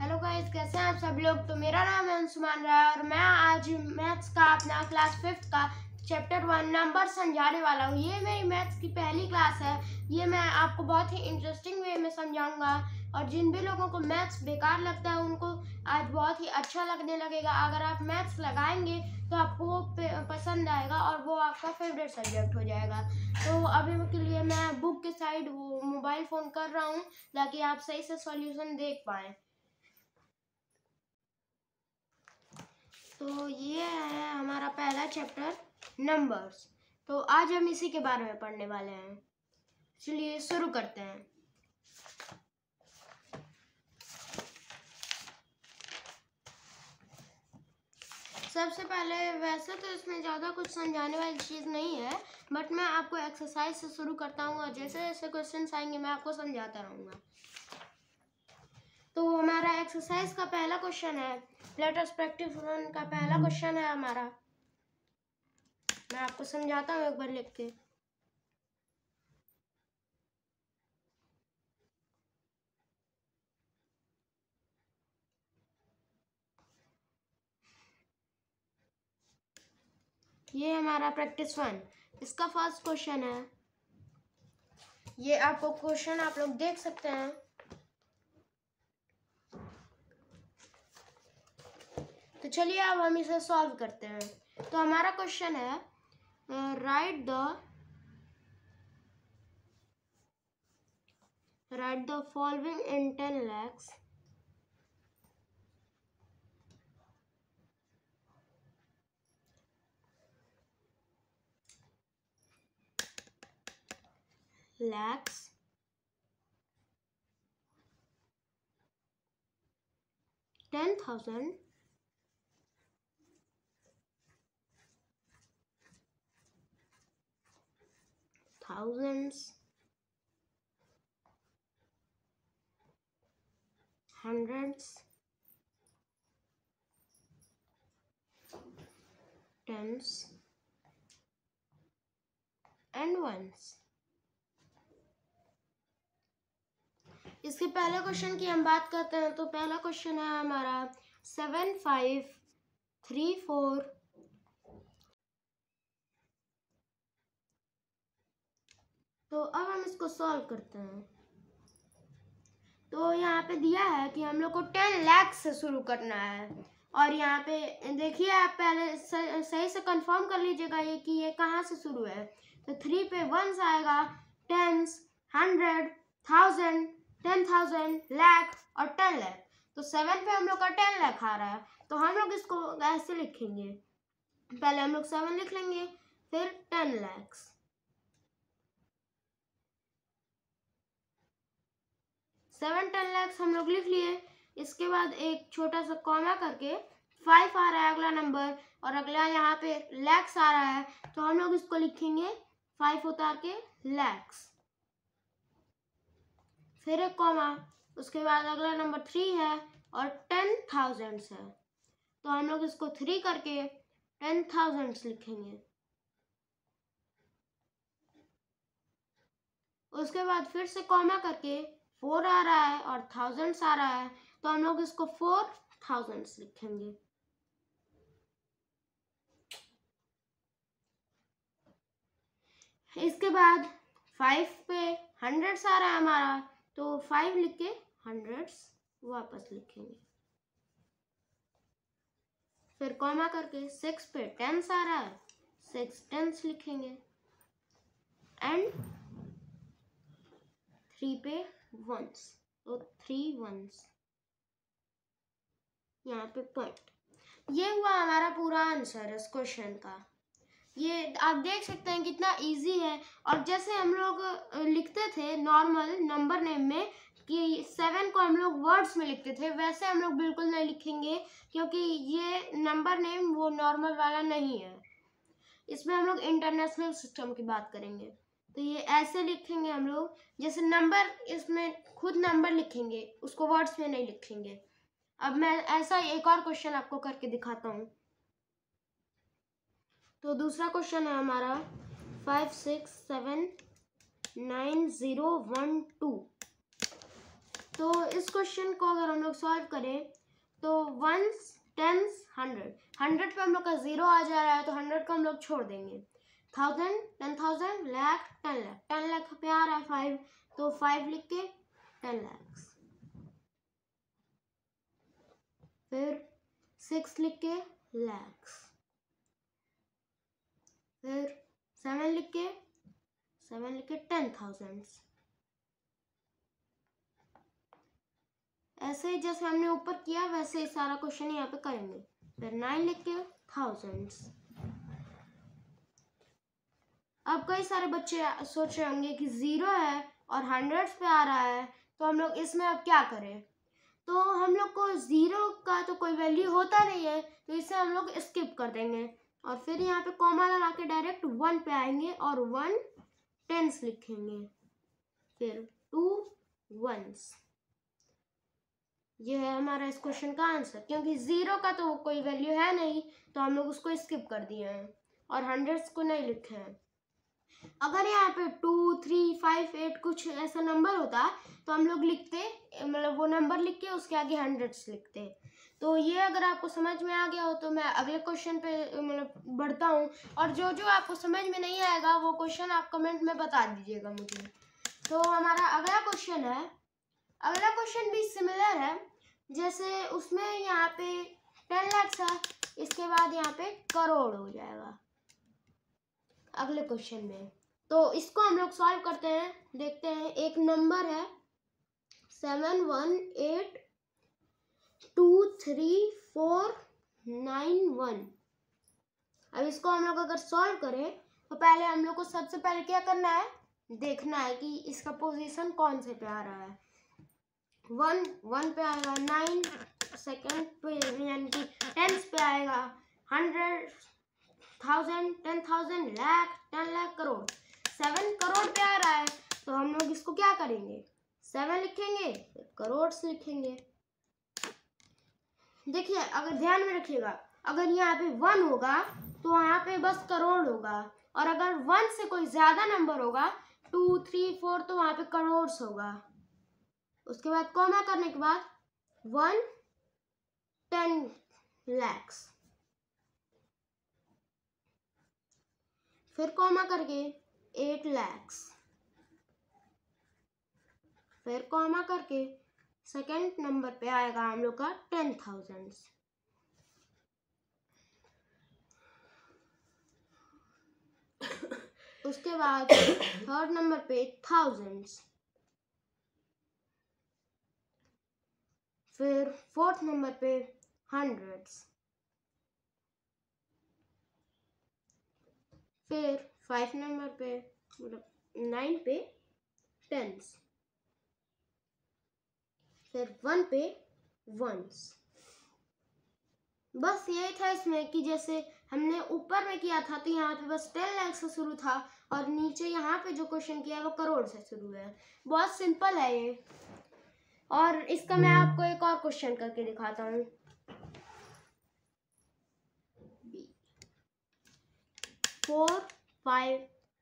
Hello guys, कैसे हैं आप सब लोग। तो मेरा नाम है अंशुमान राय और मैं आज मैथ्स का अपना क्लास 5th का चैप्टर 1 नंबर समझाने वाला हूँ। ये मेरी मैथ्स की पहली क्लास है। ये मैं आपको बहुत ही इंटरेस्टिंग वे में समझाऊंगा और जिन भी लोगों को मैथ्स बेकार लगता है उनको आज बहुत ही अच्छा लगने लगेगा। अगर आप मैथ्स लगाएंगे तो आपको वो पसंद आएगा और वो आपका फेवरेट सब्जेक्ट हो जाएगा। तो अभी के लिए मैं बुक के साइड वो मोबाइल फ़ोन कर रहा हूँ ताकि आप सही से सॉल्यूशन देख पाएँ। तो ये है हमारा पहला चैप्टर नंबर्स। तो आज हम इसी के बारे में पढ़ने वाले हैं। चलिए शुरू करते हैं। सबसे पहले वैसे तो इसमें ज़्यादा कुछ समझाने वाली चीज़ नहीं है, बट मैं आपको एक्सरसाइज से शुरू करता हूँ और जैसे जैसे क्वेश्चन आएंगे मैं आपको समझाता रहूँगा। तो हमारा एक्सरसाइज का पहला क्वेश्चन है, लेट अस प्रैक्टिस 1 का पहला क्वेश्चन है हमारा। मैं आपको समझाता हूँ एक बार लिख के। ये हमारा प्रैक्टिस 1, इसका फर्स्ट क्वेश्चन है। ये आपको क्वेश्चन आप लोग देख सकते हैं। तो चलिए अब हम इसे सॉल्व करते हैं। तो हमारा क्वेश्चन है, right the following in 10 lakhs lakhs 10,000 thousands hundreds tens and ones। इसके पहले क्वेश्चन की हम बात करते हैं। तो पहला क्वेश्चन है हमारा 7534। तो अब हम इसको सॉल्व करते हैं। तो यहाँ पे दिया है कि हम लोग को 10 लाख से शुरू करना है और यहाँ पे देखिए, आप पहले सही से कंफर्म कर लीजिएगा ये कि ये कहाँ से शुरू है। तो 3 पे 1 आएगा, टेंस, 100, 1000, 10,000, लाख और 10 लाख। तो 7 पे हम लोग का 10 लाख आ रहा है। तो हम लोग इसको ऐसे लिखेंगे, पहले हम लोग 7 लिख लेंगे, फिर 10 लाख। 10 लाख हम लोग लिख लिए। इसके बाद एक छोटा सा कॉमा करके 5 आ रहा है अगला नंबर और अगला यहाँ पे लैक्स आ रहा है। तो हम लोग इसको लिखेंगे 5 उतार के लैक्स, फिर एक कॉमा, उसके बाद अगला नंबर 3 है और 10,000 है। तो हम लोग इसको 3 करके 10,000 लिखेंगे। उसके बाद फिर से कॉमा करके 4 आ रहा है और थाउजेंड्स आ रहा है। तो हम लोग इसको 4,000 लिखेंगे। इसके बाद 5 पे हंड्रेड्स आ रहा है हमारा, तो 5 लिख के हंड्रेड्स वापस लिखेंगे। फिर कॉमा करके 6 पे टेंस आ रहा है, 6 टेंस लिखेंगे एंड 3 पे वंस, तो 3 वंस यहाँ पे पॉइंट। ये हुआ हमारा पूरा आंसर इस क्वेश्चन का। ये आप देख सकते हैं कितना इजी है। और जैसे हम लोग लिखते थे नॉर्मल नंबर नेम में कि 7 को हम लोग वर्ड्स में लिखते थे, वैसे हम लोग बिल्कुल नहीं लिखेंगे क्योंकि ये नंबर नेम वो नॉर्मल वाला नहीं है। इसमें हम लोग इंटरनेशनल सिस्टम की बात करेंगे। तो ये ऐसे लिखेंगे हम लोग, जैसे नंबर, इसमें खुद नंबर लिखेंगे, उसको वर्ड्स में नहीं लिखेंगे। अब मैं ऐसा एक और क्वेश्चन आपको करके दिखाता हूँ। तो दूसरा क्वेश्चन है हमारा 5679 012। तो इस क्वेश्चन को अगर हम लोग सॉल्व करें तो 1s 10s 100 पे हम लोग का 0 आ जा रहा है, तो 100 को हम लोग छोड़ देंगे। 1000 10,000 लाख 10 लाख 10 लाख पे आ रहा है 5, तो 5 लिख के 10 लाख। फिर 6 लिख के lakhs, फिर 7 लिख के 10,000। ऐसे ही जैसे हमने ऊपर किया वैसे ही सारा क्वेश्चन यहाँ पे करेंगे। फिर 9 लिख के thousands। अब कई सारे बच्चे सोच रहे होंगे कि 0 है और 100 पे आ रहा है, तो हम लोग इसमें अब क्या करें। तो हम लोग को 0 का तो कोई वैल्यू होता नहीं है, तो इसे हम लोग स्किप कर देंगे और फिर यहाँ पे कॉमा लगा के डायरेक्ट 1 पे आएंगे और 1 10s लिखेंगे, फिर 2 1s। ये है हमारा इस क्वेश्चन का आंसर। क्योंकि 0 का तो कोई वैल्यू है नहीं, तो हम लोग उसको स्किप कर दिए हैं और 100s को नहीं लिखे हैं। अगर यहाँ पे 2 3 5 8 कुछ ऐसा नंबर होता तो हम लोग लिखते, मतलब वो नंबर लिख के उसके आगे 100s लिखते। तो ये अगर आपको समझ में आ गया हो तो मैं अगले क्वेश्चन पे मतलब बढ़ता हूँ, और जो जो आपको समझ में नहीं आएगा वो क्वेश्चन आप कमेंट में बता दीजिएगा मुझे। तो हमारा अगला क्वेश्चन है, अगला क्वेश्चन भी सिमिलर है, जैसे उसमें यहाँ पे 10 लाख है, इसके बाद यहाँ पे करोड़ हो जाएगा अगले क्वेश्चन में। तो इसको हम लोग सॉल्व करते हैं, देखते हैं। एक नंबर है 71823491। अब इसको हम लोग अगर सॉल्व करें तो पहले हम लोग को सबसे पहले क्या करना है, देखना है कि इसका पोजीशन कौन से पे आ रहा है। 1 पे आएगा, 9 सेकंड पे यानी कि 10s पे आएगा, 100 1000 10,000 लाख 10 लाख करोड़। 7 करोड़ पे आ रहा है, तो हम लोग इसको क्या करेंगे, 7 लिखेंगे फिर करोड़ लिखेंगे। देखिए अगर ध्यान में रखिएगा, अगर यहाँ पे 1 होगा तो वहाँ पे बस करोड़ होगा, और अगर 1 से कोई ज्यादा नंबर होगा 2 3 4 तो वहाँ पे करोड़ होगा। उसके बाद कॉमा करने के बाद 1 10 lakhs, फिर कॉमा करके 8 lakhs, फिर कॉमा करके सेकंड नंबर पे आएगा हम लोग का 10,000। उसके बाद थर्ड नंबर पे thousands, फिर फोर्थ नंबर पे hundreds, फिर 5 नंबर पे मतलब 9 पे tens, फिर 1 पे ones। बस यही था इसमें कि जैसे हमने ऊपर में किया था तो यहाँ पे बस 10 लाख से शुरू था, और नीचे यहाँ पे जो क्वेश्चन किया है वो करोड़ से शुरू है। बहुत सिंपल है ये। और इसका मैं आपको एक और क्वेश्चन करके दिखाता हूँ। 4 5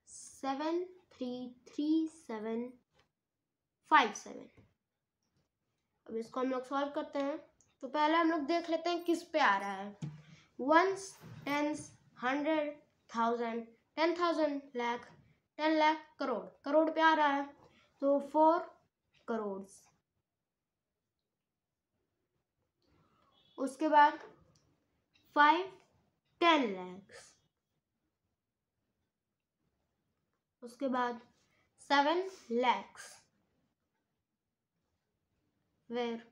7 3 3 7 5 7। अब इसको हम लोग सॉल्व करते हैं। तो पहले हम लोग देख लेते हैं किस पे आ रहा है। 1s 10s 100 1000 10,000 लाख 10 लाख करोड़, करोड़ पे आ रहा है, तो 4 करोड़। उसके बाद 5 10 lakhs, उसके बाद 7 lakhs, फिर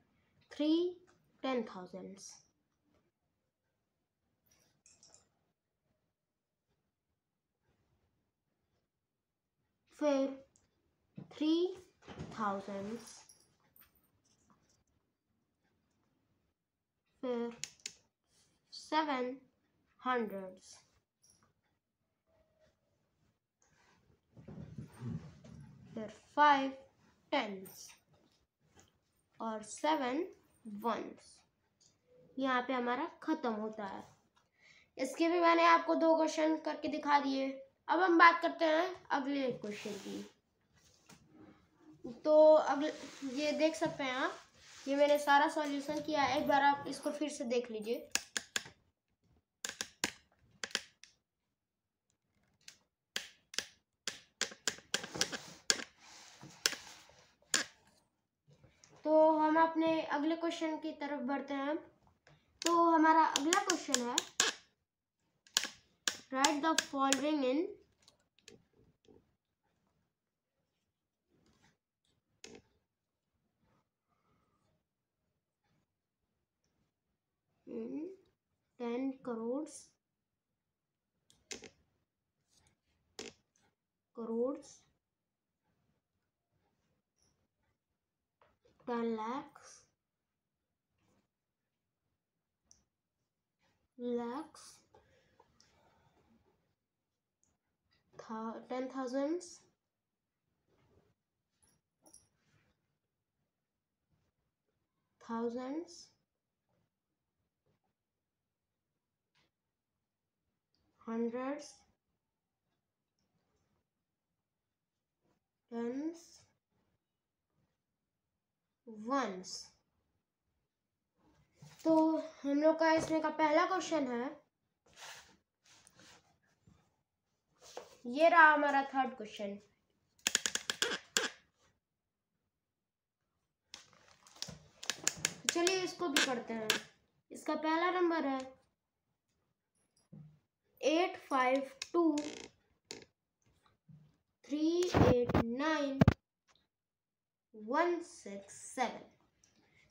3 10,000s, फिर 3,000s, फिर 700s, फिर 5 10s और 7 1s। यहाँ पे हमारा खत्म होता है। इसके भी मैंने आपको 2 क्वेश्चन करके दिखा दिए। अब हम बात करते हैं अगले क्वेश्चन की। तो अगले ये देख सकते हैं आप, ये मैंने सारा सॉल्यूशन किया है। एक बार आप इसको फिर से देख लीजिए। तो हम अपने अगले क्वेश्चन की तरफ बढ़ते हैं। तो हमारा अगला क्वेश्चन है, right the following in in 10 crores 10 lakhs 10 thousands hundreds tens ones। तो हम लोग का इसमें का पहला क्वेश्चन है, ये रहा हमारा थर्ड क्वेश्चन। चलिए इसको भी करते हैं। इसका पहला नंबर है 852389 167।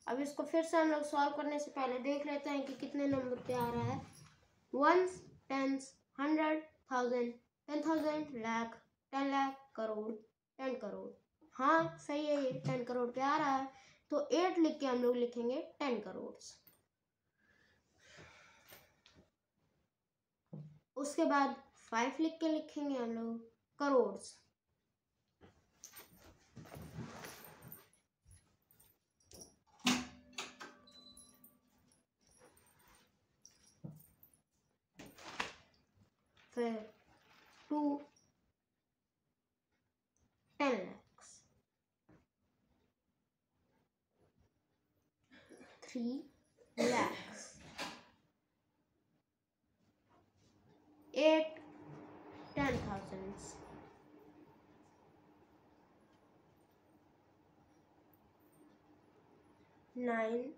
अब इसको फिर से हम लोग सॉल्व करने से पहले देख लेते हैं कि कितने नंबर पे आ रहा है। Ones, tens, 100, 1000, 10,000, lakh, 10 lakh, crore, 10 crore. हाँ सही है, ये 10 करोड़ पे आ रहा है। तो 8 लिख के हम लोग लिखेंगे 10 करोड़। उसके बाद 5 लिख के लिखेंगे हम लोग करोड़। फिर 2 10 lakhs, 3 lakhs, 8 10,000s, 9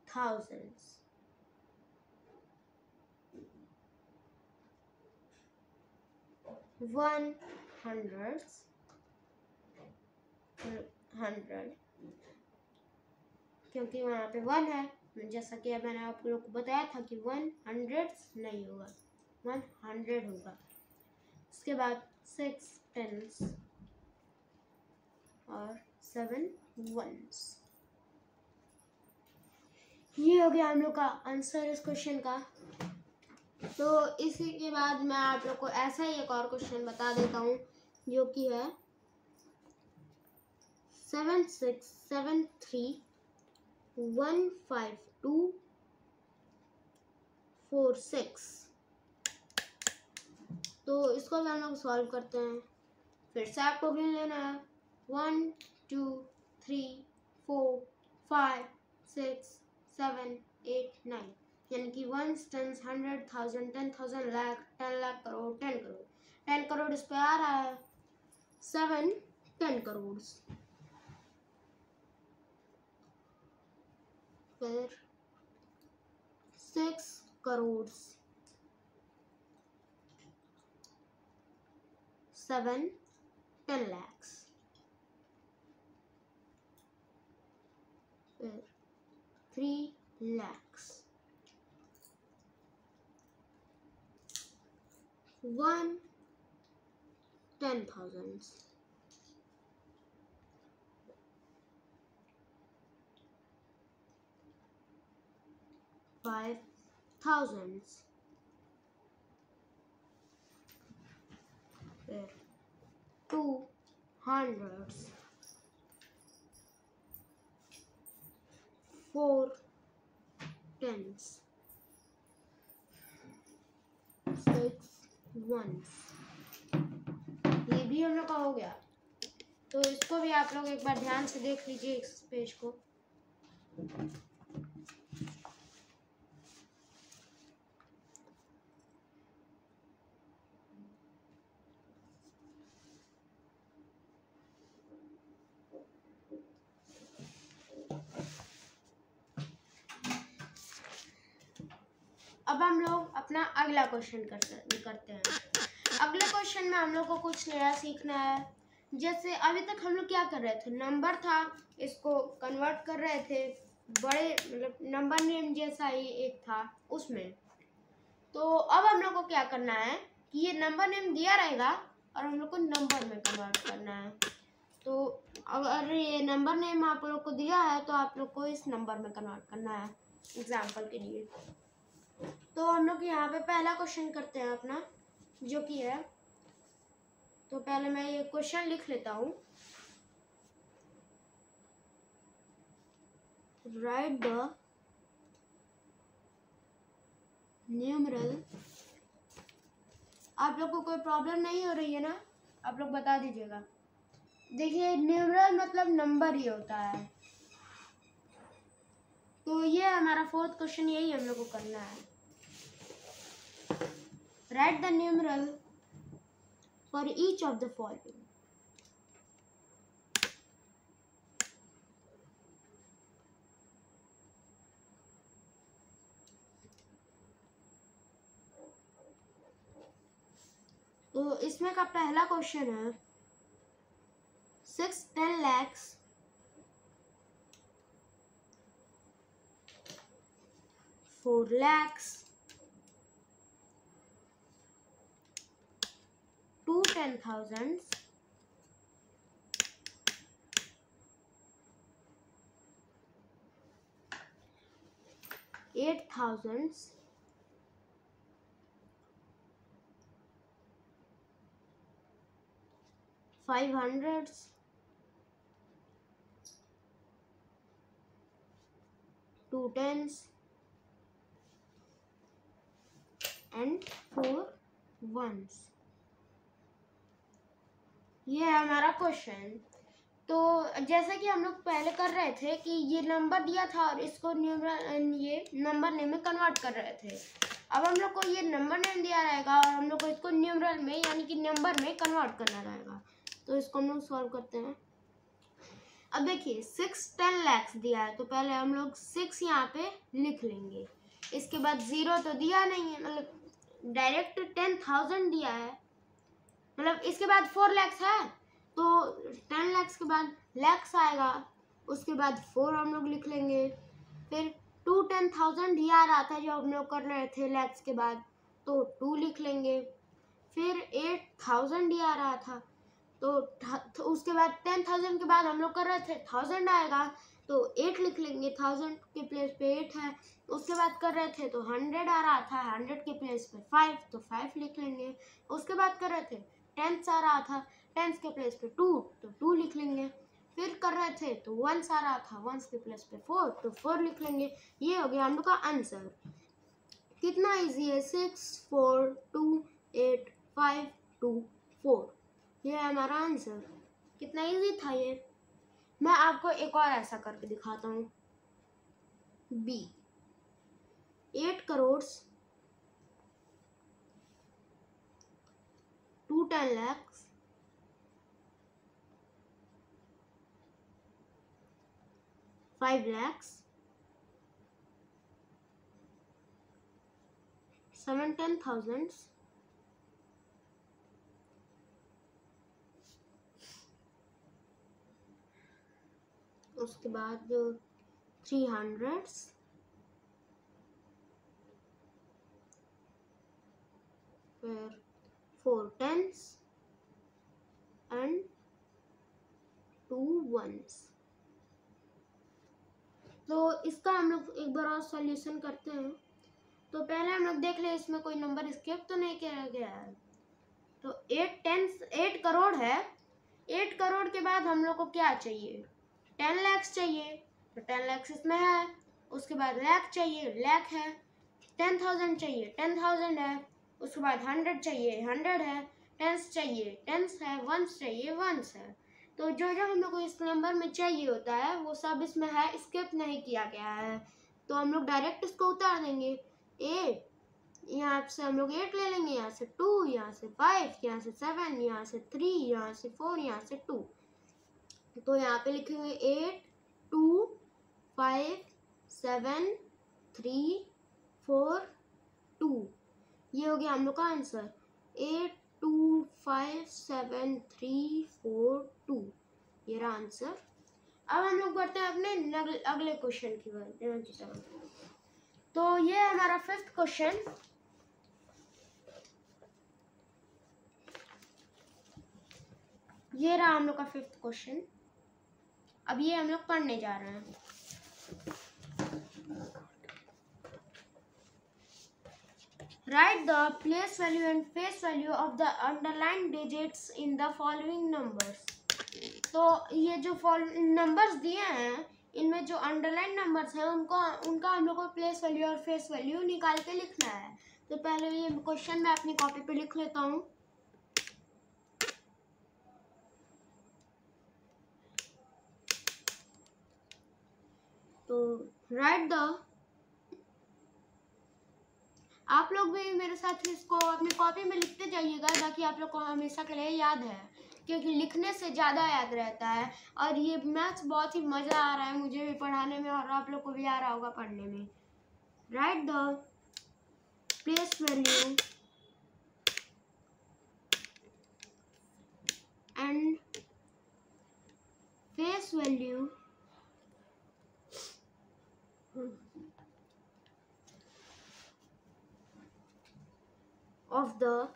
thousands, 1 hundreds, 100, क्योंकि वहाँ पे 1 है, जैसा कि मैंने आप लोग को बताया था कि 1 hundreds नहीं होगा, 100 होगा। उसके बाद 6 tens और 7 ones। ये हो गया हम लोग का आंसर इस क्वेश्चन का। तो इसी के बाद मैं आप लोग को ऐसा ही एक और क्वेश्चन बता देता हूँ, जो कि है 7673152146। तो इसको भी हम लोग सॉल्व करते हैं। फिर से आपको गिन लेना है 1 2 3 4 5 6 7 8 9, यानी कि 1 10 100 1000 10,000 लाख 10 लाख करोड़ 10 करोड़। 10 करोड़ इस पे आ रहा है, 7 10 करोड़। फिर 6 करोड़ 7 10 lakhs। फिर 3 lakhs, 1 10,000s, 5 thousands, फिर 2 hundreds, 4 tens, 6 ones। ये भी हम लोग का हो गया। तो इसको भी आप लोग एक बार ध्यान से देख लीजिए इस पेज को। अब हम लोग अपना अगला क्वेश्चन करते हैं। अगले क्वेश्चन में हम लोग को कुछ नया सीखना है। जैसे अभी तक हम लोग क्या कर रहे थे, नंबर था, इसको कन्वर्ट कर रहे थे बड़े मतलब नंबर नेम जैसा ही एक था उसमें। तो अब हम लोग को क्या करना है कि ये नंबर नेम दिया रहेगा और हम लोग को नंबर में कन्वर्ट करना है। तो अगर ये नंबर नेम आप लोग को दिया है तो आप लोग को इस नंबर में कन्वर्ट करना है एग्जाम्पल के लिए। तो हम लोग यहाँ पे पहला क्वेश्चन करते हैं अपना, जो कि है, तो पहले मैं ये क्वेश्चन लिख लेता हूँ। राइट द न्यूमरल, आप लोग को कोई प्रॉब्लम नहीं हो रही है ना, आप लोग बता दीजिएगा। देखिए न्यूमरल मतलब नंबर ही होता है। तो ये हमारा फोर्थ क्वेश्चन, यही हम लोग को करना है। Right the numeral for each of the following. तो इसमें का पहला क्वेश्चन है 6 10 lakhs 4 lakhs 2 10,000s 8,000s 500s 2 10s and 4 1s। ये है हमारा क्वेश्चन। तो जैसे कि हम लोग पहले कर रहे थे कि ये नंबर दिया था और इसको ये नंबर नेम में कन्वर्ट कर रहे थे। अब हम लोग को ये नंबर नेम दिया रहेगा और हम लोग को इसको न्यूमरल में यानी कि नंबर में कन्वर्ट करना रहेगा। तो इसको हम लोग सॉल्व करते हैं। अब देखिए 6 10 lakhs दिया है, तो पहले हम लोग 6 यहाँ पे लिख लेंगे। इसके बाद 0 तो दिया नहीं है, मतलब डायरेक्ट 10,000 दिया है, मतलब इसके बाद 4 lakhs है तो 10 lakhs के बाद lakhs आएगा, उसके बाद 4 हम लोग लिख लेंगे। फिर 2 10,000 ही आ रहा था जो हम लोग कर रहे थे lakhs के बाद, तो 2 लिख लेंगे। फिर 8,000 ही आ रहा था, तो उसके बाद 10,000 के बाद हम लोग कर रहे थे 1000 आएगा, तो 8 लिख लेंगे, 1000 के प्लेस पे 8 है। उसके बाद कर रहे थे तो 100 आ रहा था, 100 के प्लेस पे 5, तो 5 लिख लेंगे। उसके बाद कर रहे थे 10 आ रहा था, 10 के प्लेस पे 2, तो 2 लिख लेंगे। फिर कर रहे थे तो 1 आ रहा था, 1 के प्लेस पे 4, तो 4 लिख लेंगे। ये हो गया हम लोग का आंसर। कितना इजी है, 6 4 2 8 5 2 4, ये है हमारा आंसर। कितना इजी था ये। मैं आपको एक और ऐसा करके दिखाता हूँ। B 8 crores 2 10 lakhs 5 lakhs 7 10,000s उसके बाद 300s फिर 4 10s एंड 2 1s। तो इसका हम लोग एक बार और सॉल्यूशन करते हैं। तो पहले हम लोग देख ले इसमें कोई नंबर स्किप तो नहीं किया गया है। तो 8 करोड़ है, 8 करोड़ के बाद हम लोग को क्या चाहिए, 10 lakhs चाहिए, तो 10 lakhs इसमें है। उसके बाद लाख चाहिए, लाख है। 10,000 चाहिए, 10,000 है। उसके बाद 100 चाहिए, 100 है। टेंस चाहिए, टेंस है। वंस चाहिए, वंस है। तो जो जो हम लोग को इस नंबर में चाहिए होता है वो सब इसमें है, स्किप नहीं किया गया है। तो हम लोग डायरेक्ट इसको उतार देंगे। 8, यहाँ से हम लोग 8 ले लेंगे, यहाँ से 2, यहाँ से 5, यहाँ से 7, यहाँ से 3, यहाँ से 4, यहाँ से 2। तो यहाँ पे लिखेंगे 8, 2, 5, 7, 3, 4, 2। ये हो गया हम लोग का आंसर 8, 2, 5, 7, 3, 4, 2। ये रहा आंसर। अब हम लोग बढ़ते हैं अपने अगले क्वेश्चन की तरफ। तो ये हमारा 5th क्वेश्चन। ये रहा हम लोग का 5th क्वेश्चन। अब ये हम लोग पढ़ने जा रहे हैं। Write the place value and face value of the underlined digits in the following numbers. तो ये जो नंबर्स दिए हैं इनमें जो अंडरलाइन नंबर्स हैं उनका हम लोग को प्लेस वैल्यू और फेस वैल्यू निकाल के लिखना है। तो पहले ये क्वेश्चन मैं अपनी कॉपी पे लिख लेता हूँ। तो राइट द, आप लोग भी मेरे साथ इसको अपनी कॉपी में लिखते जाइएगा ताकि आप लोग को हमेशा के लिए याद है, क्योंकि लिखने से ज़्यादा याद रहता है। और ये मैथ्स बहुत ही मज़ा आ रहा है मुझे भी पढ़ाने में और आप लोग को भी आ रहा होगा पढ़ने में। Right the place value and face value of the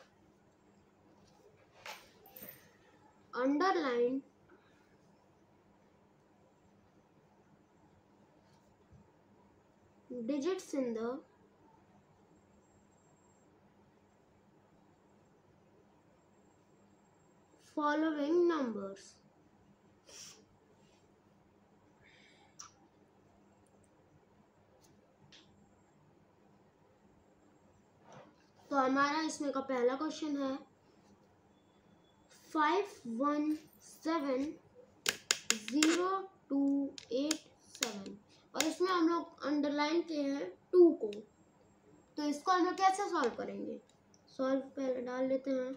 underlined digits in the following numbers. तो हमारा इसमें का पहला क्वेश्चन है 517028 और इसमें हम लोग अंडरलाइन किए हैं 2 को। तो इसको हम लोग कैसे सॉल्व करेंगे? सॉल्व पहले डाल लेते हैं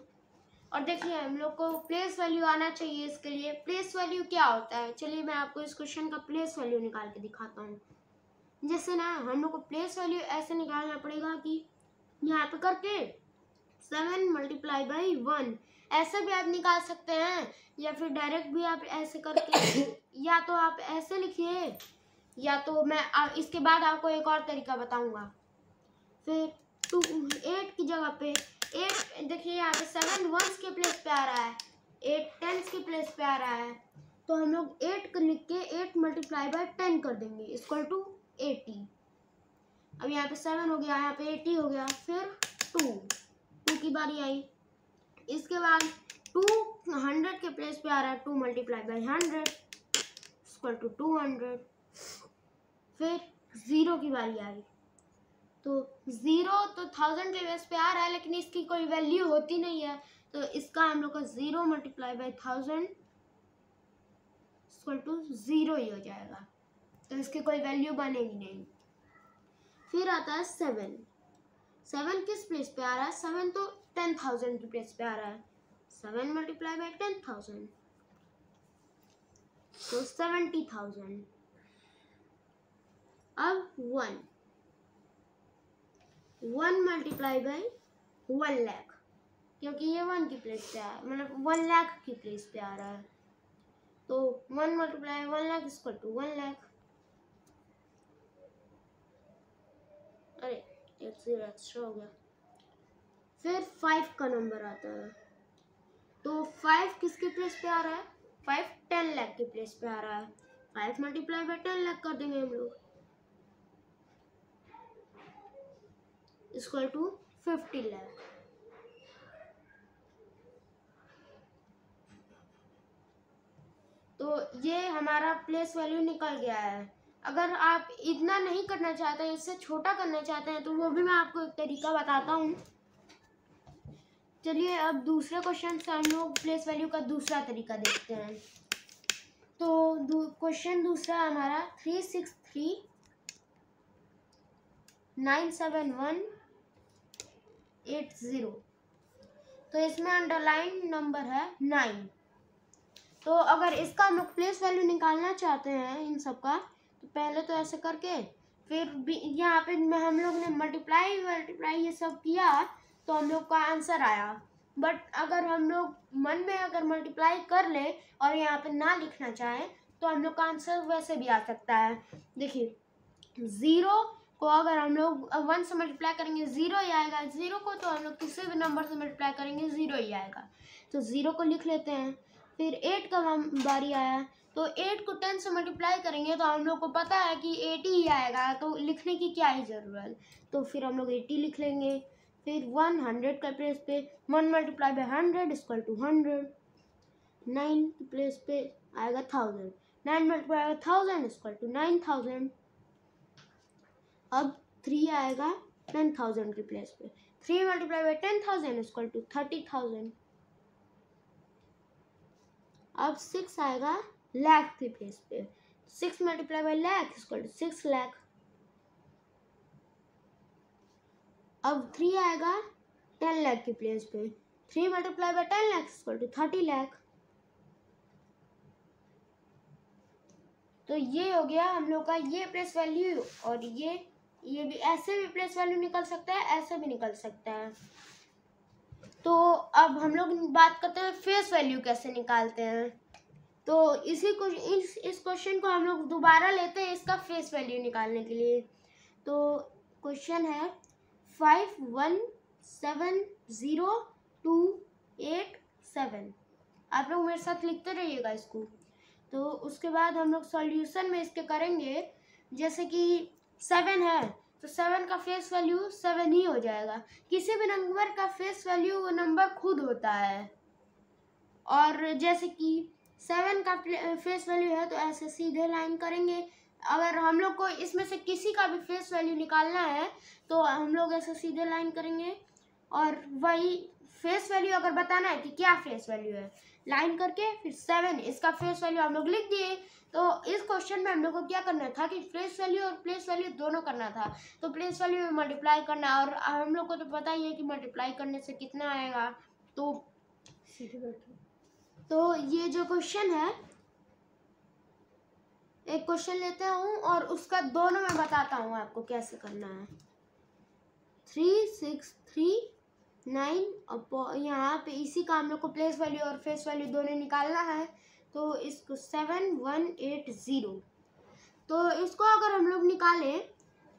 और देखिए हम लोग को प्लेस वैल्यू आना चाहिए। इसके लिए प्लेस वैल्यू क्या होता है, चलिए मैं आपको इस क्वेश्चन का प्लेस वैल्यू निकाल के दिखाता हूँ। जैसे ना हम लोग को प्लेस वैल्यू ऐसे निकालना पड़ेगा कि यहाँ पे करके 7 × 1 ऐसे भी आप निकाल सकते हैं, या फिर डायरेक्ट भी आप ऐसे करके या तो आप ऐसे लिखिए, या तो मैं इसके बाद आपको एक और तरीका बताऊंगा। फिर 8 की जगह पे 8 देखिए यहाँ पे 7 1s के प्लेस पे आ रहा है, 8 10s के प्लेस पे आ रहा है। तो हम लोग 8 लिख के 8 × 10 कर देंगे इक्वल टू 80। अब यहाँ पे 7 हो गया, यहाँ पे 80 हो गया, फिर 2 की बारी आई। इसके बाद 2 100 के प्लेस पे आ रहा है, 2 × 100 इक्वल टू 200। फिर 0 की बारी आई, तो 0 तो 1000 के प्लेस पे आ रहा है लेकिन इसकी कोई वैल्यू होती नहीं है, तो इसका हम लोग का 0 × 1000 इक्वल टू 0 ही हो जाएगा, तो इसकी कोई वैल्यू बनेगी नहीं। फिर आता है 7 किस प्लेस पे आ रहा है? 7 तो 10,000 की प्लेस पे आ रहा है, 7 × 10,000 तो 70,000। अब 1 × 1 लाख, क्योंकि ये 1 की प्लेस पे है, मतलब 1 लाख की प्लेस पे आ रहा है, तो 1 × 1 लाख इक्वल टू 1 लाख। अरे एक 0 एक्स्ट्रा हो गया। फिर 5 का नंबर आता है, तो 5 किसके प्लेस पे आ रहा है? 5 10 लाख के प्लेस पे आ रहा है, 5 × 10 लाख कर देंगे हम लोग इक्वल टू 50 लाख। तो ये हमारा प्लेस वैल्यू निकल गया है। अगर आप इतना नहीं करना चाहते हैं, इससे छोटा करना चाहते हैं, तो वो भी मैं आपको एक तरीका बताता हूँ। चलिए अब दूसरे क्वेश्चन से हम लोग प्लेस वैल्यू का दूसरा तरीका देखते हैं। तो क्वेश्चन दूसरा हमारा 363,971,80। तो इसमें अंडरलाइन नंबर है 9। तो अगर इसका हम लोग प्लेस वैल्यू निकालना चाहते हैं इन सब का, तो पहले तो ऐसे करके फिर भी यहाँ पे हम लोग ने मल्टीप्लाई ये सब किया तो हम लोग का आंसर आया। बट अगर हम लोग मन में अगर मल्टीप्लाई कर ले और यहाँ पे ना लिखना चाहें तो हम लोग का आंसर वैसे भी आ सकता है। देखिए 0 को अगर हम लोग 1 से मल्टीप्लाई करेंगे 0 ही आएगा, 0 को तो हम लोग किसी भी नंबर से मल्टीप्लाई करेंगे 0 ही आएगा। तो 0 को लिख लेते हैं। फिर 8 का बारी आया, तो 8 को 10 से मल्टीप्लाई करेंगे तो हम लोग को पता है कि 80 ही आएगा, तो लिखने की क्या ही ज़रूरत। तो फिर हम लोग 80 लिख लेंगे। फिर 100 का प्लेस पे 1 मल्टीप्लाई बाय 100 इक्वल टू 100। 9 के प्लेस पे आएगा 1000। 9 मल्टीप्लाई बाय 1000 इक्वल टू 9000। अब 3 आएगा 10,000 के प्लेस पे। 3 मल्टीप्लाई बाय 10,000 इक्वल टू 30,000। अब 6 आएगा लाख के प्लेस पे। 6 multiply by lakh equal to 6 lakh. अब 3 आएगा 10 लाख के प्लेस पे। 3 multiply by 10 lakh equal to 30 lakh. तो ये हो गया हम लोग का ये प्लेस वैल्यू। और ये भी ऐसे भी प्लेस वैल्यू निकल सकता है, ऐसे भी निकल सकता है। तो अब हम लोग बात करते हैं फेस वैल्यू कैसे निकालते हैं। तो इस क्वेश्चन को हम लोग दोबारा लेते हैं इसका फेस वैल्यू निकालने के लिए। तो क्वेश्चन है 5170,287। आप लोग मेरे साथ लिखते रहिएगा इसको। तो उसके बाद हम लोग सॉल्यूशन में इसके करेंगे। जैसे कि 7 है तो 7 का फेस वैल्यू 7 ही हो जाएगा। किसी भी नंबर का फेस वैल्यू वो नंबर खुद होता है। और जैसे कि 7 का फेस वैल्यू है तो ऐसे सीधे लाइन करेंगे। अगर हम लोग को इसमें से किसी का भी फेस वैल्यू निकालना है तो हम लोग ऐसे सीधे लाइन करेंगे। और वही फेस वैल्यू अगर बताना है कि क्या फेस वैल्यू है, लाइन करके फिर 7 इसका फेस वैल्यू हम लोग लिख दिए। तो इस क्वेश्चन में हम लोग को क्या करना था कि फेस वैल्यू और प्लेस वैल्यू दोनों करना था। तो प्लेस वैल्यू में मल्टीप्लाई करना, और हम लोग को तो पता ही है कि मल्टीप्लाई करने से कितना आएगा। तो सीधे बैठो। तो ये जो क्वेश्चन है, एक क्वेश्चन लेते हूँ और उसका दोनों में बताता हूँ आपको कैसे करना है। 3,639 यहाँ पे इसी का हम लोग को प्लेस वैल्यू और फेस वैल्यू दोनों निकालना है। तो इसको 7180। तो इसको अगर हम लोग निकालें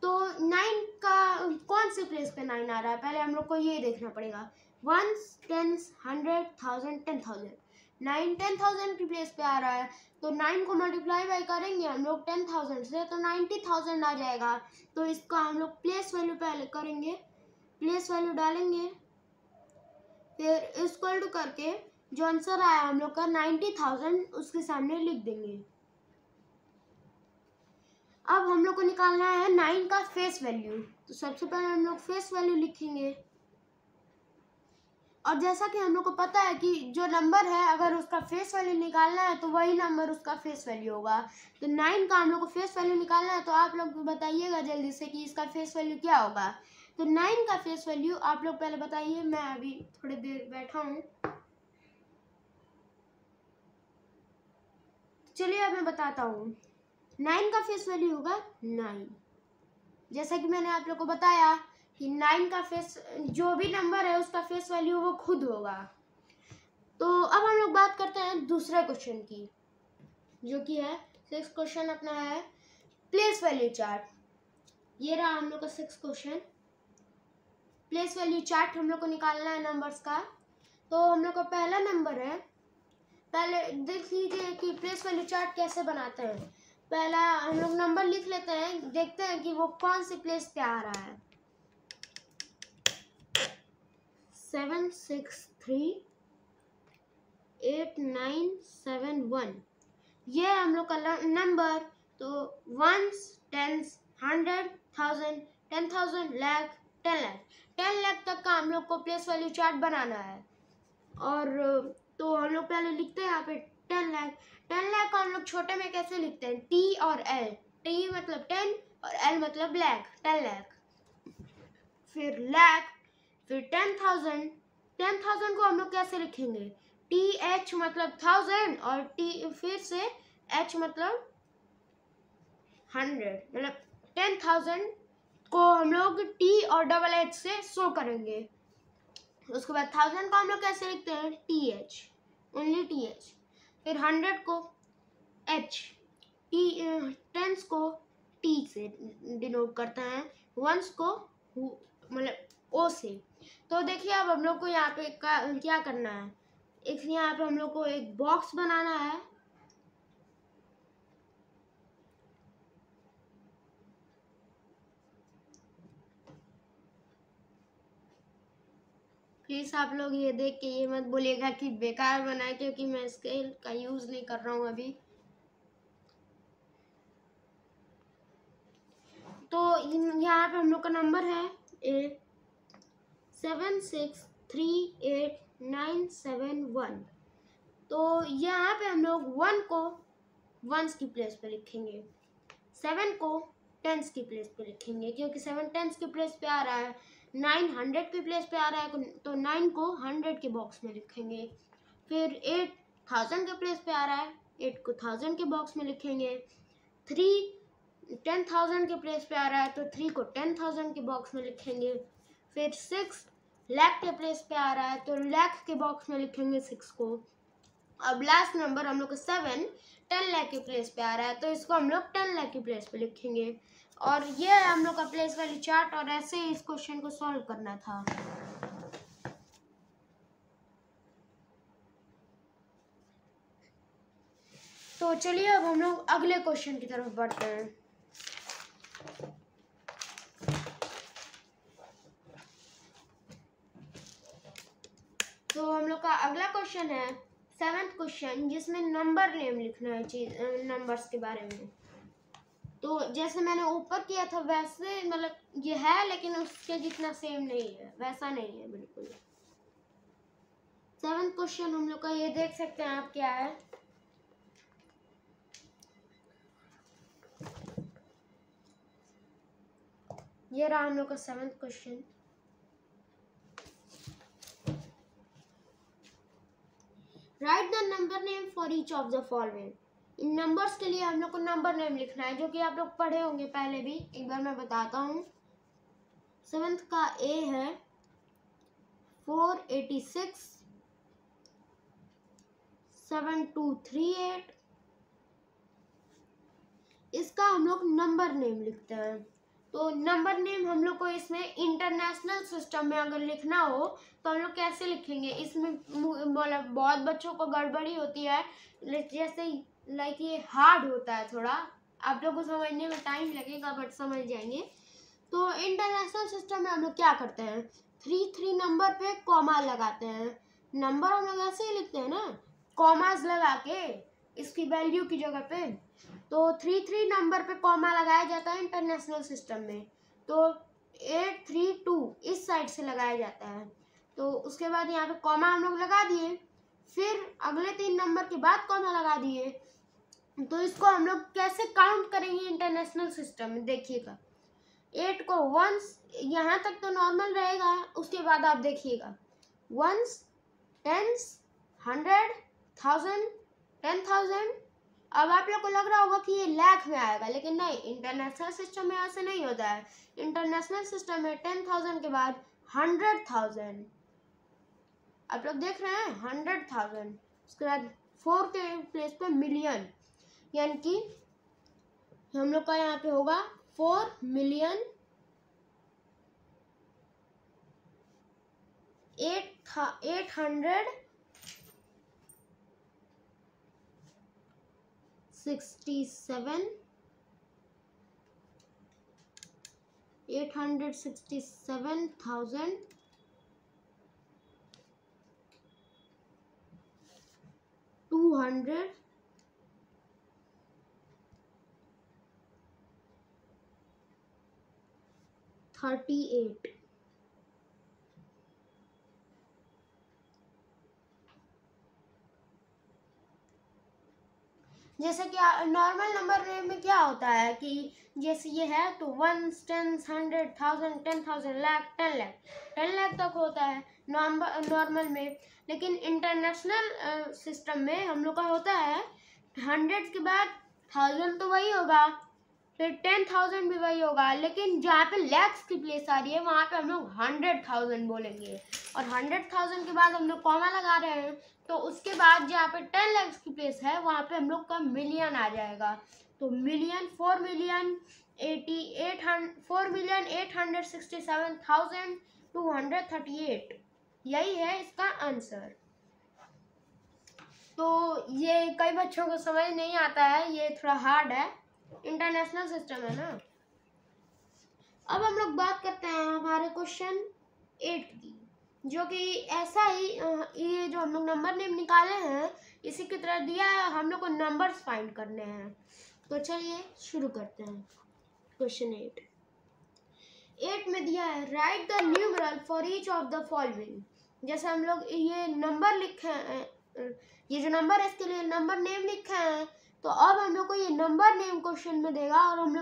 तो 9 का कौन से प्लेस पे 9 आ रहा है, पहले हम लोग को ये देखना पड़ेगा। 1s 10s 100 1000 10,000। 9 10,000 की प्लेस पे आ रहा है। तो 9 को मल्टीप्लाई बाई करेंगे हम लोग 10,000 से तो 90,000 आ जाएगा। तो इसका हम लोग प्लेस वैल्यू पहले करेंगे, प्लेस वैल्यू डालेंगे, फिर इक्वल टू करके जो आंसर आया हम लोग का 90,000 उसके सामने लिख देंगे। अब हम लोग को निकालना है 9 का फेस वैल्यू। तो सबसे पहले हम लोग फेस वैल्यू लिखेंगे। और जैसा कि हम लोग को पता है कि जो नंबर है अगर उसका फेस वैल्यू निकालना है तो वही नंबर उसका फेस वैल्यू होगा। तो 9 का हम लोग को फेस वैल्यू निकालना है। तो आप लोग बताइएगा जल्दी से कि इसका फेस वैल्यू क्या होगा। तो 9 का फेस वैल्यू आप लोग पहले बताइए, मैं अभी थोड़ी देर बैठा हूँ। चलिए अब मैं बताता हूँ। 9 का फेस वैल्यू होगा 9। जैसा कि मैंने आप लोग को बताया कि 9 का फेस, जो भी नंबर है उसका फेस वैल्यू वो खुद होगा। तो अब हम लोग बात करते हैं दूसरे क्वेश्चन की, जो कि है 6 क्वेश्चन अपना है प्लेस वैल्यू चार्ट। ये रहा हम लोग का 6 क्वेश्चन। प्लेस वैल्यू चार्ट हम लोग को निकालना है नंबर्स का। तो हम लोग का पहला नंबर है, पहले देख लीजिए कि प्लेस वैल्यू चार्ट कैसे बनाते हैं। पहला हम लोग नंबर लिख लेते हैं, देखते हैं कि वो कौन से प्लेस पे आ रहा है। 7638971 ये हम लोग का नंबर। तो 1s 10s 100 1000 10,000 लाख 10 लाख 10 लाख तक का हम लोग को प्लेस वैल्यू चार्ट बनाना है। और तो हम लोग पहले लिखते हैं यहाँ पे 10 लाख। 10 लाख को हम लोग छोटे में कैसे लिखते हैं? टी और एल। टी मतलब 10 और एल मतलब लाख, 10 लाख। फिर लाख, फिर 10,000। 10,000 को हम लोग कैसे लिखेंगे? टी एच मतलब 1000 और टी फिर से एच मतलब 100, मतलब 10,000 को हम लोग टी और डबल एच से शो करेंगे। उसके बाद 1000 को हम लोग कैसे लिखते हैं? T H, only T H. फिर 100 को एच, टी, टेंस को टी से डिनोट करते हैं, वंस को मतलब ओ से। तो देखिए अब हम लोग को यहाँ पे क्या करना है? एक यहाँ पे हम लोग को एक बॉक्स बनाना है। प्लीज आप लोग ये देख के ये मत बोलिएगा कि बेकार बनाए, क्योंकि मैं स्केल का यूज नहीं कर रहा हूँ अभी। तो यहाँ पे हम लोग का नंबर है 7638971। तो यहाँ पे हम लोग 1 को वंस की प्लेस पे लिखेंगे, 7 को टेंस की प्लेस पे लिखेंगे, क्योंकि 7 टेंस की प्लेस पे आ रहा है, 9 100 की प्लेस पे आ रहा है, तो 9 को 100 के बॉक्स में लिखेंगे। फिर 8 1000 के प्लेस पे आ रहा है, 8 को 1000 के बॉक्स में लिखेंगे। 3 10,000 के प्लेस पे आ रहा है, तो 3 को 10,000 के बॉक्स में लिखेंगे। फिर 6 लाख के प्लेस पे आ रहा है, तो लाख के बॉक्स में लिखेंगे 6 को। अब लास्ट नंबर हम लोग का 7 10 लाख के प्लेस पे आ रहा है, तो इसको हम लोग 10 लाख के प्लेस पे लिखेंगे। और ये है हम लोग का प्लेस वाली चार्ट, और ऐसे ही इस क्वेश्चन को सॉल्व करना था। तो चलिए अब हम लोग अगले क्वेश्चन की तरफ बढ़ते हैं। तो हम लोग का अगला क्वेश्चन है 7th क्वेश्चन, जिसमें नंबर नेम लिखना है नंबर्स के बारे में। तो जैसे मैंने ऊपर किया था वैसे, मतलब ये है लेकिन उसके जितना सेम नहीं है, वैसा नहीं है बिल्कुल। 7th क्वेश्चन हम लोग का ये देख सकते हैं आप क्या है। ये रहा हम लोग का 7th question. Right the number name for each of the following. In numbers के लिए हम लोग को नंबर नेम लिखना है, जो कि आप लोग पढ़े होंगे पहले भी। एक बार मैं बताता हूँ। 7th का ए है 486 7238। इसका हम लोग नंबर नेम लिखते हैं। तो नंबर नेम हम लोग को इसमें इंटरनेशनल सिस्टम में अगर लिखना हो तो हम लोग कैसे लिखेंगे? इसमें मतलब बहुत बच्चों को गड़बड़ी होती है, जैसे लाइक ये हार्ड होता है थोड़ा, आप लोग को समझने में टाइम लगेगा बट समझ जाएंगे। तो इंटरनेशनल सिस्टम में हम लोग क्या करते हैं? 3 नंबर पे कॉमा लगाते हैं। नंबर हम लोग ऐसे ही लिखते हैं ना, कॉमास लगा के इसकी वैल्यू की जगह पे। तो 3 नंबर पे कॉमा लगाया जाता है इंटरनेशनल सिस्टम में। तो 832 इस साइड से लगाया जाता है। तो उसके बाद यहाँ पे कॉमा हम लोग लगा दिए, फिर अगले 3 नंबर के बाद कॉमा लगा दिए। तो इसको हम लोग कैसे काउंट करेंगे इंटरनेशनल सिस्टम में? देखिएगा, 8 को वंस, यहाँ तक तो नॉर्मल रहेगा, उसके बाद आप देखिएगा वंस, टेंस, 100, 1000, 10,000। अब आप लोग को लग रहा होगा कि ये लाख में आएगा, लेकिन नहीं, इंटरनेशनल सिस्टम में ऐसे नहीं होता है। इंटरनेशनल सिस्टम में 10,000 के बाद 100,000, आप लोग देख रहे हैं 100,000। उसके बाद 4 के प्लेस पे मिलियन, यानी कि हम लोग का यहाँ पे होगा 4 मिलियन 867 867,000 200 38। जैसे कि नॉर्मल नंबर नेम में क्या होता है कि जैसे ये है तो 1, 10, 100, 1000, 10,000, लाख, 10 लाख तक होता है नॉर्मल में। लेकिन इंटरनेशनल सिस्टम में हम लोग का होता है 100 के बाद 1000 तो वही होगा, फिर 10,000 भी वही होगा, लेकिन जहाँ पे लैक्स की प्लेस आ रही है वहाँ पे हम लोग 100,000 बोलेंगे। और 100,000 के बाद हम लोग कॉमा लगा रहे हैं, तो उसके बाद जहाँ पे 10 लाख की प्लेस है वहाँ पे हम लोग का मिलियन आ जाएगा। तो मिलियन 4,867,238, यही है इसका आंसर। तो ये कई बच्चों को समझ नहीं आता है, ये थोड़ा हार्ड है, इंटरनेशनल सिस्टम है ना। अब हम लोग बात करते हैं हमारे क्वेश्चन 8 की, जो कि ऐसा ही ये जो हम लोग नंबर नेम निकाले हैं इसी की तरह दिया है, हम लोग को नंबर्स फाइंड करने हैं। तो चलिए शुरू करते हैं क्वेश्चन 8 में दिया है right the numeral for each of the following. जैसे हम लोग ये नंबर लिखे हैं, ये जो नंबर है इसके लिए नंबर नेम लिखे हैं, तो अब हम लोग को ये नंबर नेम क्वेश्चन में देगा और हम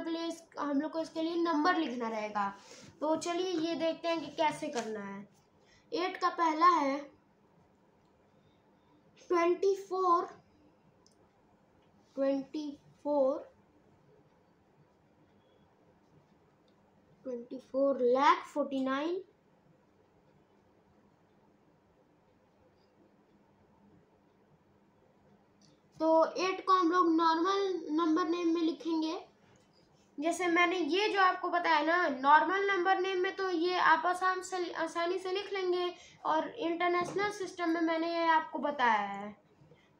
लोग को इसके लिए नंबर लिखना रहेगा। तो चलिए ये देखते हैं कि कैसे करना है। 8 का पहला है 24 लाख 49। तो 8 को हम लोग नॉर्मल नंबर नेम में लिखेंगे। जैसे मैंने ये जो आपको बताया ना, नॉर्मल नंबर नेम में तो ये आप आसानी से लिख लेंगे, और इंटरनेशनल सिस्टम में मैंने ये आपको बताया है।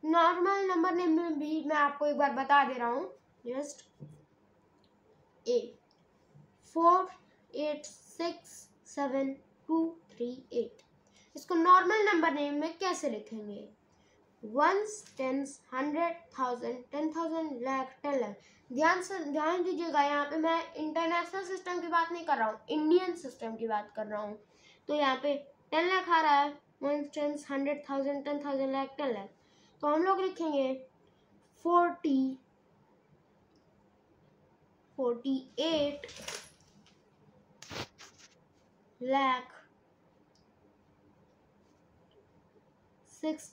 नॉर्मल नंबर नेम में भी मैं आपको एक बार बता दे रहा हूँ, जस्ट 4867238। इसको नॉर्मल नंबर नेम में कैसे लिखेंगे? 1, 10, 100, 1000, 10,000, लाख, 10 लाख। ध्यान दीजिएगा, यहाँ पे मैं इंटरनेशनल सिस्टम की बात नहीं कर रहा हूँ, इंडियन सिस्टम की बात कर रहा हूँ। तो यहाँ पे 10 लाख आ रहा है, 1, 10, 100, 1000, 10,000, लाख, 10 लाख। तो हम लोग लिखेंगे 48 लाख 67,238।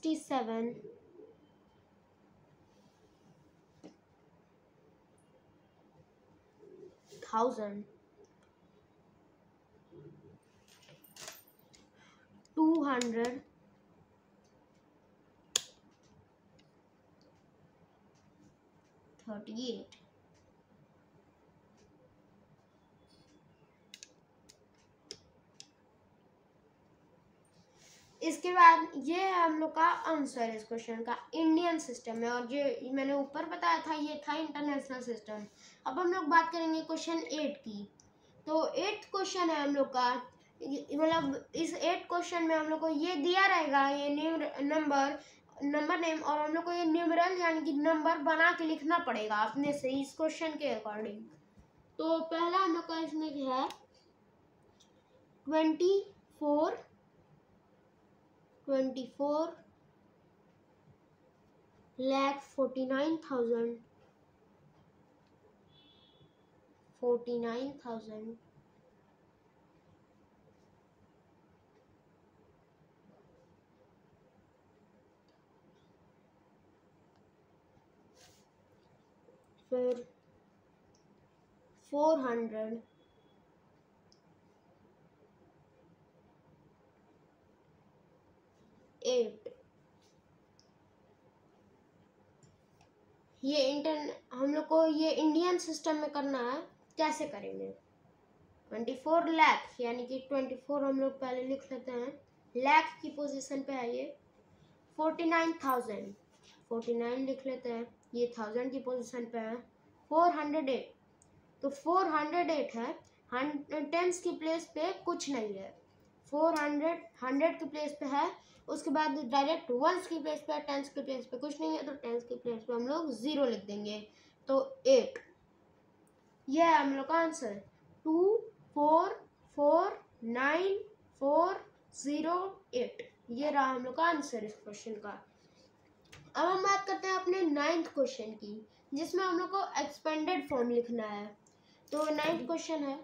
इसके बाद ये है हम लोग का आंसर इस क्वेश्चन का इंडियन सिस्टम में, और जो मैंने ऊपर बताया था ये था इंटरनेशनल सिस्टम। अब हम लोग बात करेंगे क्वेश्चन 8 की। तो 8th क्वेश्चन है हम लोग का, मतलब इस 8th क्वेश्चन में हम लोग को ये दिया रहेगा, ये नंबर नेम, और हम लोग को ये न्यूमरल यानी कि नंबर बना के लिखना पड़ेगा अपने से इस क्वेश्चन के अकॉर्डिंग। तो पहला हम लोग का इसमें है 24 लाख 49,000 फिर 400 8। हम लोग को ये इंडियन सिस्टम में करना है। कैसे करेंगे? 24 लाख यानी कि 24 हम लोग पहले लिख लेते हैं, लाख की पोजीशन पे है ये। 49,000 49 लिख लेते हैं, ये 1000 की पोजीशन पे है। 408, तो 408 है, 10s की प्लेस पे कुछ नहीं है, 400 100 की प्लेस पे है। उसके बाद डायरेक्ट 1s की प्लेस पे, 10s की प्लेस पे कुछ नहीं है, तो 10s की प्लेस पे हम लोग 0 लिख देंगे, तो 8। यह है हम लोग का आंसर 2449,408। ये रहा हम लोग का आंसर इस क्वेश्चन का। अब हम बात करते हैं अपने 9th क्वेश्चन की, जिसमें हम लोग को एक्सपेंडेड फॉर्म लिखना है। तो 9th क्वेश्चन है,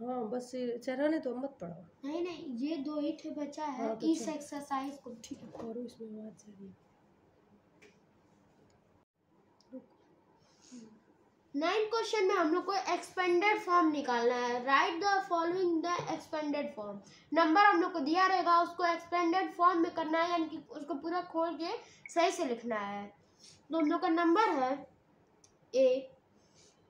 हाँ बस चेहरा ने तो मत पढ़ा। नहीं ये 2 ही थे बचा है। हाँ, तो इस एक्सरसाइज को ठीक है और इसमें बात चाहिए। 9th क्वेश्चन में हम लोग को एक्सपेंडेड फॉर्म निकालना है। Right the following the expanded form. Number हम लोग को दिया रहेगा, उसको एक्सपेंडेड फॉर्म में करना है, यानी कि उसको पूरा खोल के सही से लिखना है। तो हम लोग का नंबर है A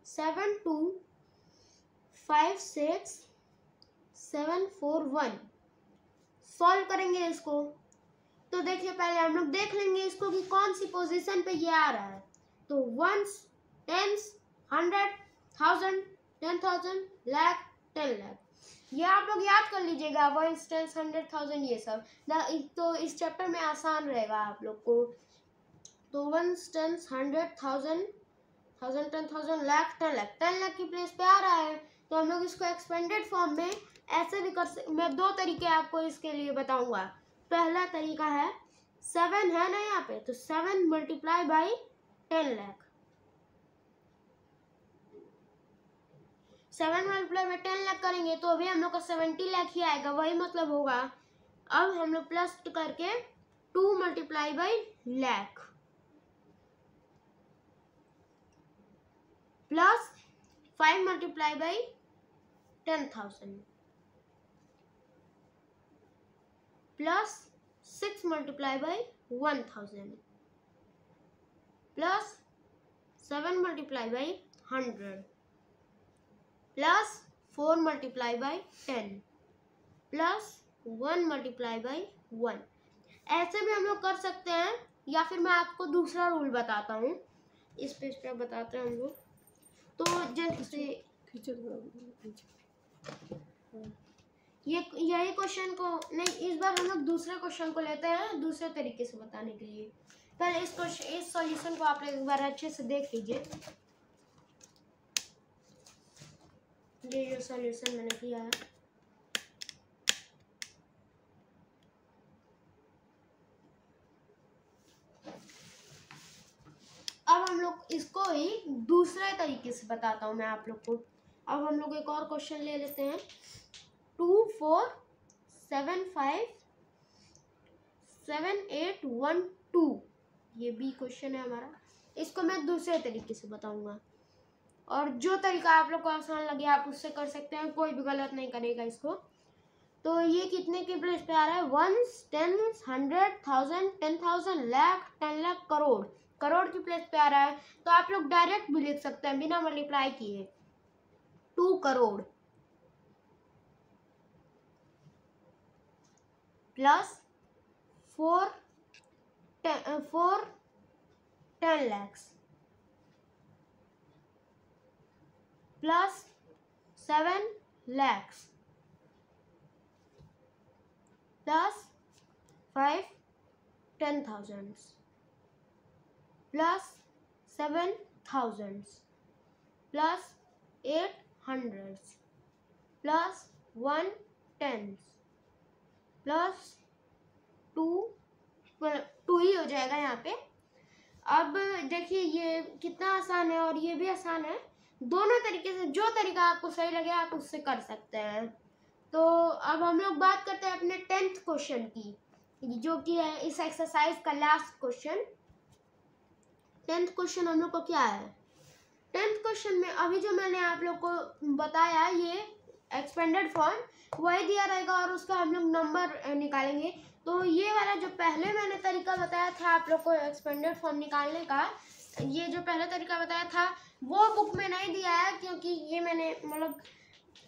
7256741। सॉल्व करेंगे इसको। तो देखिए पहले हम लोग देख लेंगे इसको कि कौन सी पोजीशन पे ये आ रहा है। तो वंस, टेंस, 100, 1000, 10,000, लाख, 10 लाख, ये आप लोग याद कर लीजिएगा। वंस, टेंस, 100, 1000 ये सब तो इस चैप्टर में आसान रहेगा आप लोग को। तो वंस, टेंस, 100, 1000, 1000, 10,000, लाख, 10 लाख, 10 लाख की प्लेस पे आ रहा है। तो हम लोग इसको एक्सपेंडेड फॉर्म में ऐसे भी मैं 2 तरीके आपको इसके लिए बताऊंगा। पहला तरीका है 7 है ना यहाँ पे, तो 7 multiply by 10 lakh, 7 multiply by 10 lakh करेंगे तो अभी हम लोग का 70 लाख ही आएगा, वही मतलब होगा। अब हम लोग प्लस करके 2 multiply by lakh plus 5 multiply by 10,000 plus 6 multiply by 1000 plus 7 multiply by 100 plus 4 multiply by 10 plus 1 multiply by 1। ऐसे भी हम लोग कर सकते हैं, या फिर मैं आपको दूसरा रूल बताता हूँ। इस पेज पे बताते हैं हम लोग। तो जैसे यही क्वेश्चन को नहीं, इस बार हम लोग दूसरे क्वेश्चन को लेते हैं दूसरे तरीके से बताने के लिए। पहले इस सॉल्यूशन को आप लोग एक बार अच्छे से देख लीजिए। ये जो सॉल्यूशन मैंने किया है, अब हम लोग इसको ही दूसरे तरीके से बताता हूँ मैं आप लोग को। अब हम लोग एक और क्वेश्चन ले लेते हैं। 24757812, ये बी क्वेश्चन है हमारा। इसको मैं दूसरे तरीके से बताऊंगा, और जो तरीका आप लोग को आसान लगे आप उससे कर सकते हैं, कोई भी गलत नहीं करेगा इसको। तो ये कितने की प्लेस पे आ रहा है? वंस, टेंस, 100, 1000, 10,000, लाख, 10 लाख, करोड़, करोड़ की प्लेस पे आ रहा है। तो आप लोग डायरेक्ट भी लिख सकते हैं बिना मल्टीप्लाई किए। 2 crore plus 4 10 lakhs plus 7 lakhs plus 5 10,000 plus 7 thousands plus 8 hundreds plus 1 tens plus 2 ही हो जाएगा यहाँ पे। अब देखिए ये कितना आसान है और ये भी आसान है। दोनों तरीके से जो तरीका आपको सही लगे आप उससे कर सकते हैं। तो अब हम लोग बात करते हैं अपने 10th क्वेश्चन की, जो कि है इस एक्सरसाइज का लास्ट क्वेश्चन। 10th क्वेश्चन हम लोग को क्या है? 10th क्वेश्चन में अभी जो मैंने आप लोग को बताया, ये एक्सपेंडेड फॉर्म वही दिया रहेगा और उसका हम लोग नंबर निकालेंगे। तो ये वाला जो पहले मैंने तरीका बताया था आप लोग को एक्सपेंडेड फॉर्म निकालने का, ये जो पहले तरीका बताया था वो बुक में नहीं दिया है, क्योंकि ये मैंने मतलब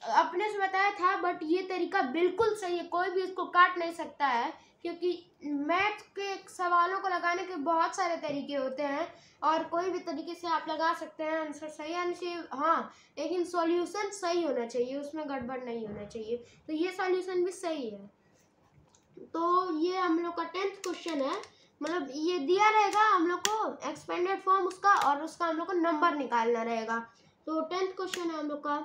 अपने से बताया था। बट ये तरीका बिल्कुल सही है, कोई भी इसको काट नहीं सकता है, क्योंकि मैथ के सवालों को लगाने के बहुत सारे तरीके होते हैं और कोई भी तरीके से आप लगा सकते हैं। आंसर सही आना चाहिए, हाँ, लेकिन सॉल्यूशन सही होना चाहिए, उसमें गड़बड़ नहीं होना चाहिए। तो ये सॉल्यूशन भी सही है। तो ये हम लोग का 10th क्वेश्चन है, मतलब ये दिया रहेगा हम लोग को एक्सपेंडेड फॉर्म उसका, और उसका हम लोग को नंबर निकालना रहेगा। तो 10th क्वेश्चन है हम लोग का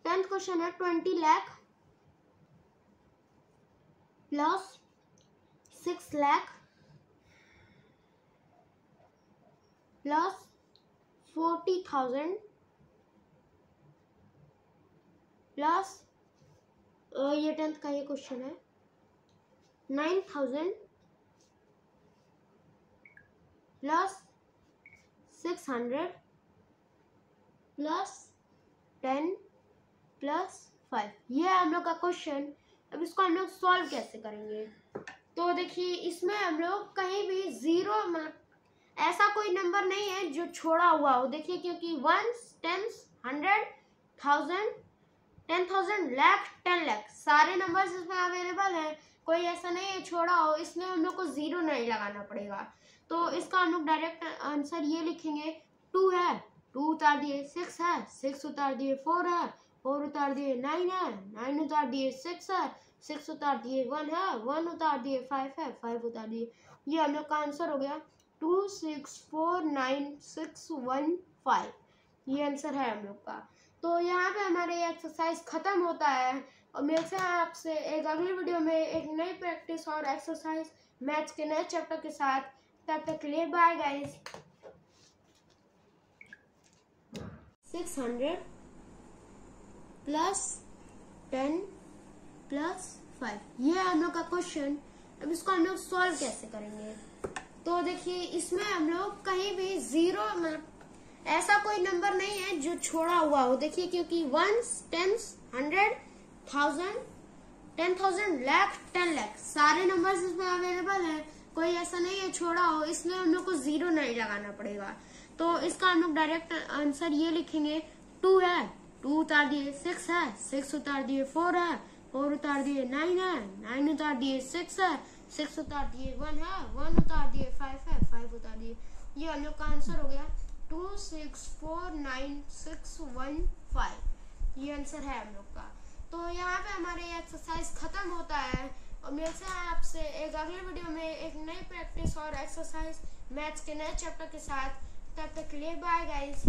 10th क्वेश्चन है 20 lakh plus 6 lakh plus 40,000 plus ये 10th का ये क्वेश्चन है 9,000 प्लस 600 प्लस 10 प्लस 5। ये है हम लोग का क्वेश्चन। अब इसको हम लोग सॉल्व कैसे करेंगे? तो देखिए इसमें हम लोग कहीं भी जीरो मतलब ऐसा कोई नंबर नहीं है जो छोड़ा हुआ हो। देखिए क्योंकि 1s 10s 100 1000 10,000 लाख 10 लाख सारे नंबर्स इसमें अवेलेबल हैं, कोई ऐसा नहीं है छोड़ा हो, इसलिए हम लोग को जीरो नहीं लगाना पड़ेगा। तो इसका हम लोग डायरेक्ट आंसर ये लिखेंगे 2 है 2 उतार दिए, 6 है 6 उतार दिए, 4 है 4 उतार दिए, 9 है 9 उतार दिए, 6 है 6 उतार दिए, 1 है 1 उतार दिए, 5 है 5 उतार दिए। ये हम लोग का आंसर हो गया 2649615। ये आंसर है हम लोग का। तो यहाँ पे हमारे ये एक्सरसाइज खत्म होता है और मिलते हैं आपसे एक अगली वीडियो में एक नई प्रैक्टिस और एक्सरसाइज मैथ्स के नए चैप्टर के साथ। तब तक के लिए बाय गाइस। 600 प्लस 10 प्लस 5 ये है हम लोग का क्वेश्चन। अब इसको हम लोग सॉल्व कैसे करेंगे? तो देखिए इसमें हम लोग कहीं भी जीरो मतलब ऐसा कोई नंबर नहीं है जो छोड़ा हुआ हो। देखिए क्योंकि 1s 10s 100 1000 10,000 लाख 10 लाख सारे नंबर्स इसमें अवेलेबल हैं, कोई ऐसा नहीं है छोड़ा हो, इसलिए हम लोग को जीरो नहीं लगाना पड़ेगा। तो इसका हम लोग डायरेक्ट आंसर ये लिखेंगे 2 है 2 उतार दिए, 6 है 6 उतार दिए, 4 है 4 उतार दिए, 9 है 9 उतार दिए, 6 है 6 उतार दिए, 1 है 1 उतार दिए, 5 है 5 उतार दिए। ये हम लोग का आंसर हो गया 2649615। ये आंसर है हम लोग का। तो यहाँ पे हमारे ये एक्सरसाइज खत्म होता है और मिलते हैं आपसे एक अगली वीडियो में एक नई प्रैक्टिस और एक्सरसाइज मैथ्स के नए चैप्टर के साथ। तब तक के लिए बाय गाइस।